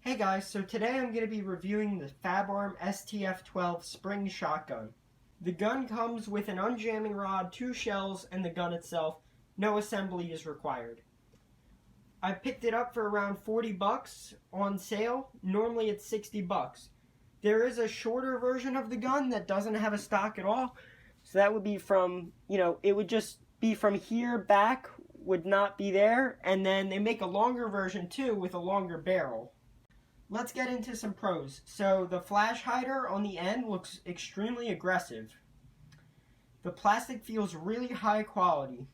Hey guys, so today I'm going to be reviewing the Fabarms STF12 spring shotgun. The gun comes with an unjamming rod, 2 shells, and the gun itself. No assembly is required. I picked it up for around 40 bucks on sale. Normally it's 60 bucks. There is a shorter version of the gun that doesn't have a stock at all. So that would be from, it would just be from here back, would not be there. And then they make a longer version too with a longer barrel. Let's get into some pros. So the flash hider on the end looks extremely aggressive. The plastic feels really high quality.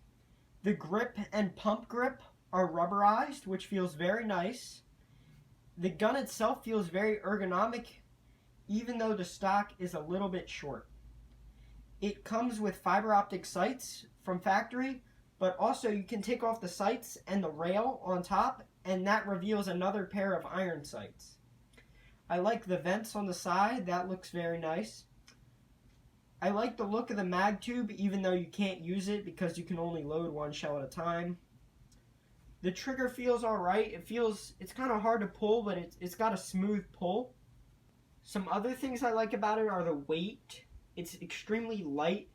The grip and pump grip are rubberized, which feels very nice. The gun itself feels very ergonomic, even though the stock is a little bit short. It comes with fiber optic sights from factory, but also you can take off the sights and the rail on top, and that reveals another pair of iron sights. I like the vents on the side. That looks very nice. I like the look of the mag tube, even though you can't use it because you can only load 1 shell at a time. The trigger feels alright. It's kind of hard to pull, but it's got a smooth pull. Some other things I like about it are the weight. It's extremely light,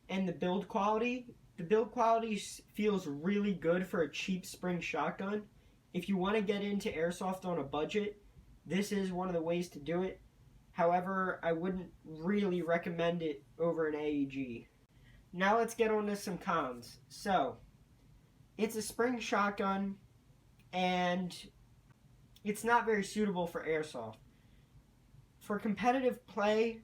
and the build quality. The build quality feels really good for a cheap spring shotgun. If you want to get into airsoft on a budget, this is one of the ways to do it. However, I wouldn't really recommend it over an AEG. Now let's get on to some cons. So, it's a spring shotgun, and it's not very suitable for airsoft. For competitive play,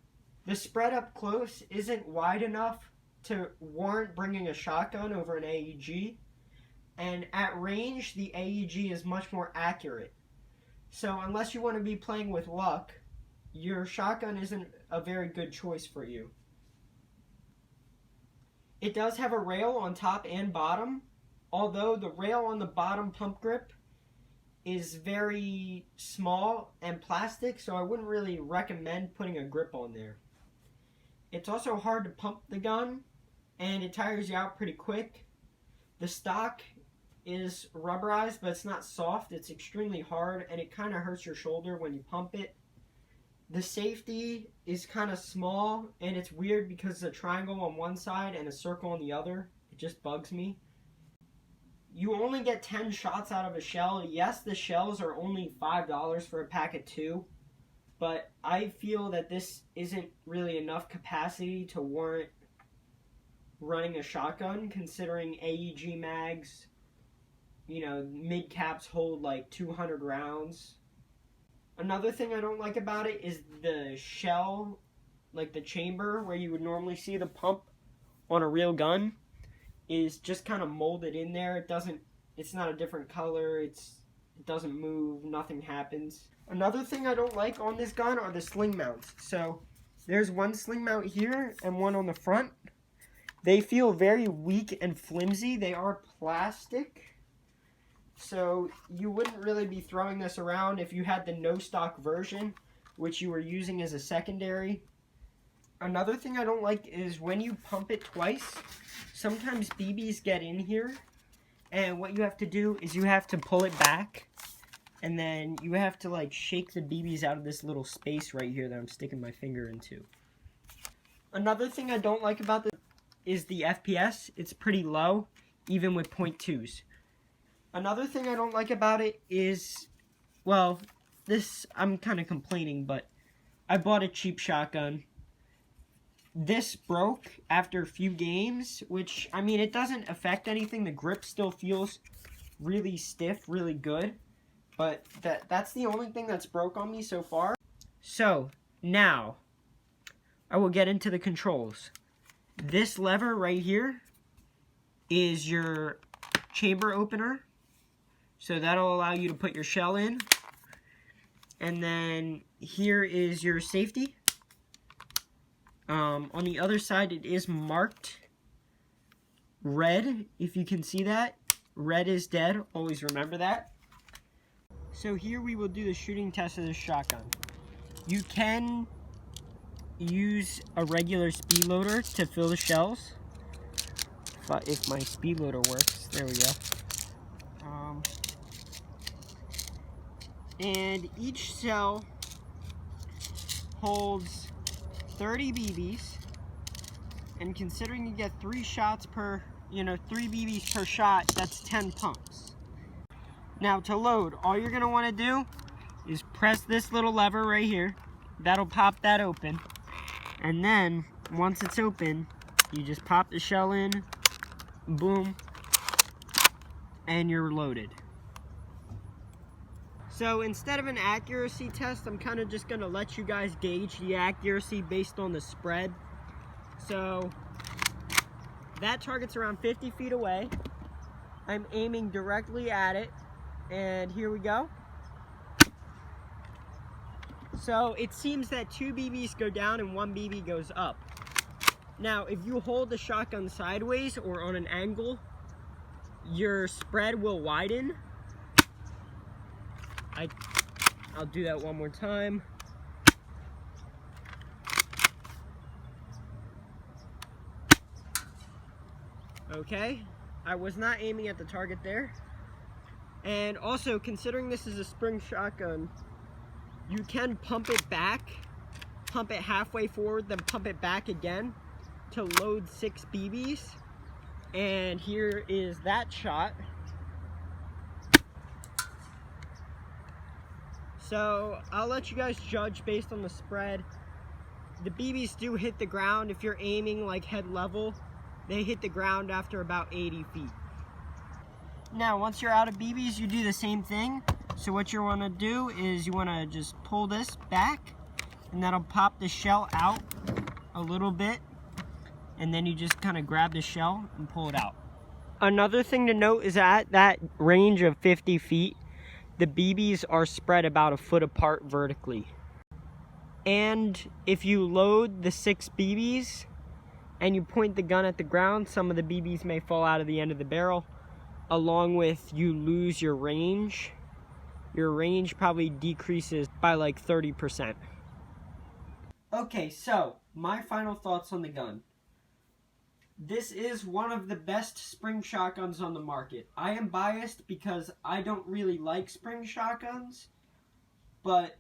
the spread up close isn't wide enough to warrant bringing a shotgun over an AEG. And at range, the AEG is much more accurate. So unless you want to be playing with luck, your shotgun isn't a very good choice for you. It does have a rail on top and bottom, although the rail on the bottom pump grip is very small and plastic, so I wouldn't really recommend putting a grip on there. It's also hard to pump the gun, and it tires you out pretty quick. The stock is rubberized, but it's not soft. It's extremely hard, and it kind of hurts your shoulder when you pump it. The safety is kind of small, and it's weird because it's a triangle on one side and a circle on the other. It just bugs me. You only get 10 shots out of a shell. Yes, the shells are only $5 for a pack of 2, but I feel that this isn't really enough capacity to warrant running a shotgun, considering AEG mags, mid caps hold like 200 rounds. Another thing I don't like about it is the shell, like the chamber where you would normally see the pump on a real gun, is just kind of molded in there. It's not a different color, it doesn't move, nothing happens. Another thing I don't like on this gun are the sling mounts. So there's one sling mount here and one on the front. They feel very weak and flimsy. They are plastic, so you wouldn't really be throwing this around if you had the no stock version, which you were using as a secondary. Another thing I don't like is when you pump it twice, sometimes BBs get in here, and what you have to do is you have to pull it back, and then you have to shake the BBs out of this little space right here that I'm sticking my finger into. Another thing I don't like about this is the FPS. It's pretty low, even with .2s. Another thing I don't like about it is, I'm kind of complaining, but I bought a cheap shotgun. This broke after a few games, which, it doesn't affect anything. The grip still feels really stiff, really good, but that's the only thing that's broke on me so far. So, now, I will get into the controls. This lever right here is your chamber opener. So that'll allow you to put your shell in. And then here is your safety. On the other side, it is marked red, if you can see that. Red is dead. Always remember that. So here we will do the shooting test of this shotgun. You can use a regular speed loader to fill the shells. If my speed loader works, there we go. And each shell holds 30 BBs. And considering you get 3 shots per, 3 BBs per shot, that's 10 pumps. Now to load, all you're gonna wanna do is press this little lever right here. That'll pop that open. And then, once it's open, you just pop the shell in, boom, and you're loaded. So instead of an accuracy test, I'm kind of just gonna let you guys gauge the accuracy based on the spread. So that target's around 50 feet away. I'm aiming directly at it, and here we go. So it seems that 2 BBs go down and 1 BB goes up. Now, if you hold the shotgun sideways or on an angle, your spread will widen. I'll do that one more time. Okay, I was not aiming at the target there. And also, considering this is a spring shotgun, you can pump it back, pump it halfway forward, then pump it back again to load 6 BBs. And here is that shot. So I'll let you guys judge based on the spread. The BBs do hit the ground. If you're aiming like head level, they hit the ground after about 80 feet. Now, once you're out of BBs, you do the same thing. So what you want to do is you want to just pull this back, and that'll pop the shell out a little bit, and then you just kind of grab the shell and pull it out. Another thing to note is at that range of 50 feet, the BBs are spread about a foot apart vertically. And if you load the 6 BBs and you point the gun at the ground, some of the BBs may fall out of the end of the barrel, along with you lose your range. Your range probably decreases by like 30%. Okay, so my final thoughts on the gun. This is one of the best spring shotguns on the market. I am biased because I don't really like spring shotguns, but,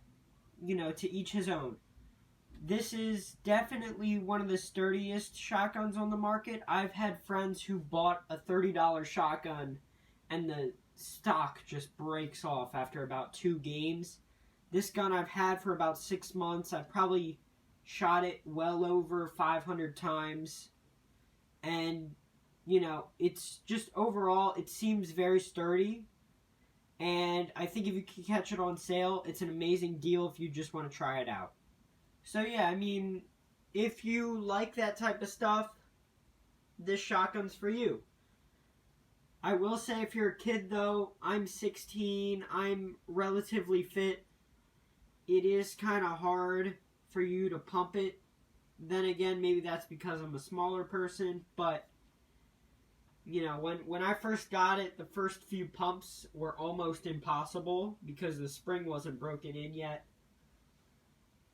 to each his own. This is definitely one of the sturdiest shotguns on the market. I've had friends who bought a $30 shotgun and the stock just breaks off after about 2 games. This gun I've had for about 6 months. I've probably shot it well over 500 times. And, it's just overall, it seems very sturdy. And I think if you can catch it on sale, it's an amazing deal if you just want to try it out. So yeah, if you like that type of stuff, this shotgun's for you. I will say, if you're a kid though, I'm 16, I'm relatively fit. It is kind of hard for you to pump it. Then again, maybe that's because I'm a smaller person, but when I first got it, the first few pumps were almost impossible because the spring wasn't broken in yet.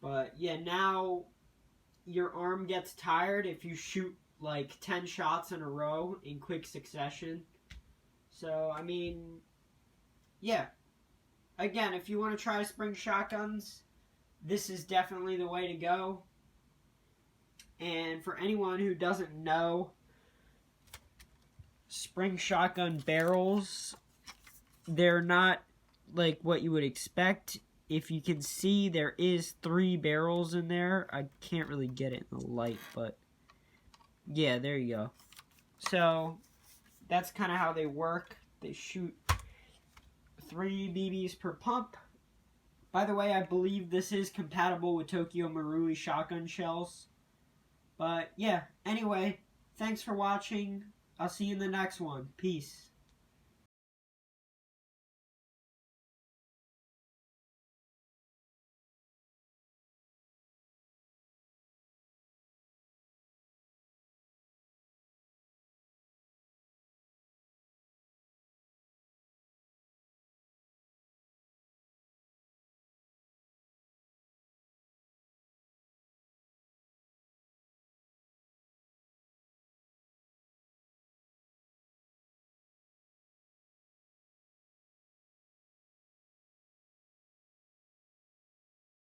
But yeah, now your arm gets tired if you shoot like 10 shots in a row in quick succession. So, yeah. Again, if you want to try spring shotguns, this is definitely the way to go. And for anyone who doesn't know, spring shotgun barrels, they're not like what you would expect. If you can see, there is 3 barrels in there. I can't really get it in the light, but yeah, there you go. So that's kind of how they work. They shoot 3 BBs per pump. By the way, I believe this is compatible with Tokyo Marui shotgun shells. But yeah, anyway, thanks for watching. I'll see you in the next one. Peace.